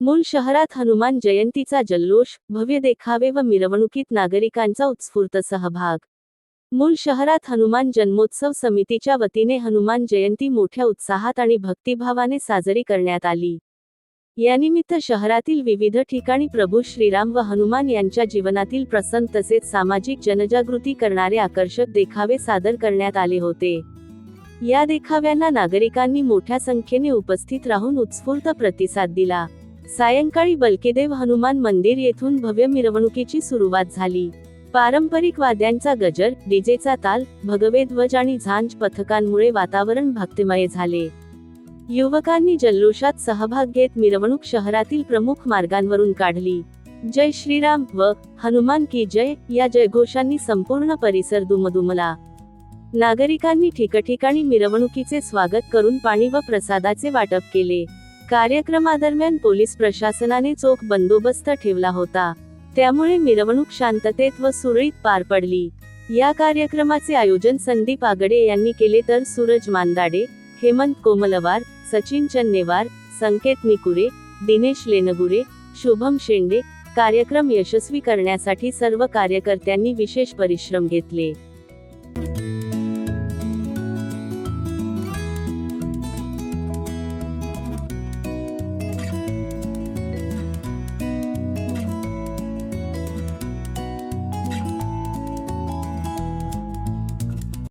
मूळ शहरात हनुमान जयंतीचा जल्लोष, भव्य देखावे व मिरवणुकीत नागरिकांचा उत्स्फूर्त सहभाग। मूळ शहरात हनुमान जन्मोत्सव समितीच्या वतीने हनुमान जयंती मोठ्या उत्साहात आणि भक्तिभावाने साजरी करण्यात आली। यानिमित्त शहरातील विविध ठिकाणी प्रभू श्रीराम व हनुमान यांच्या जीवनातील प्रसंग तसेच सामाजिक जनजागृती करणारे आकर्षक देखावे सादर करण्यात आले होते। या देखाव्यांना नागरिकांनी मोठ्या संख्येने उपस्थित राहून उत्स्फूर्त प्रतिसाद दिला। सायंकाळी बलकेदेव हनुमान मंदिर येथून भव्य मिरवणुकीची सुरुवात झाली। पारंपरिक वाद्यांचा गजर, डीजेचा ताल, भगवे ध्वज आणि झांज पथकांमुळे वातावरण भक्तिमय झाले। युवकांनी जल्लोषात सहभाग घेत मिरवणूक शहरातील प्रमुख मार्गांवरून काढली। जय श्रीराम व हनुमान की जय या जयघोषांनी संपूर्ण परिसर दुमदुमला। नागरिकांनी ठिकठिकाणी मिरवणुकीचे स्वागत करून पाणी व प्रसादाचे वाटप केले। कार्यक्रमादरम्यान पोलीस प्रशासनाने चोख बंदोबस्त ठेवला होता, त्यामुळे मिरवणूक शांततेत व सुरळीत पार पडली। या कार्यक्रमाचे आयोजन संदीप आगडे यांनी केले तर सूरज मांदाडे, हेमंत कोमलवार, सचिन चन्नेवार, संकेत निकुरे, दिनेश लेनगुरे, शुभम शेंडे। कार्यक्रम यशस्वी करण्यासाठी सर्व कार्यकर्त्यांनी विशेष परिश्रम घेतले।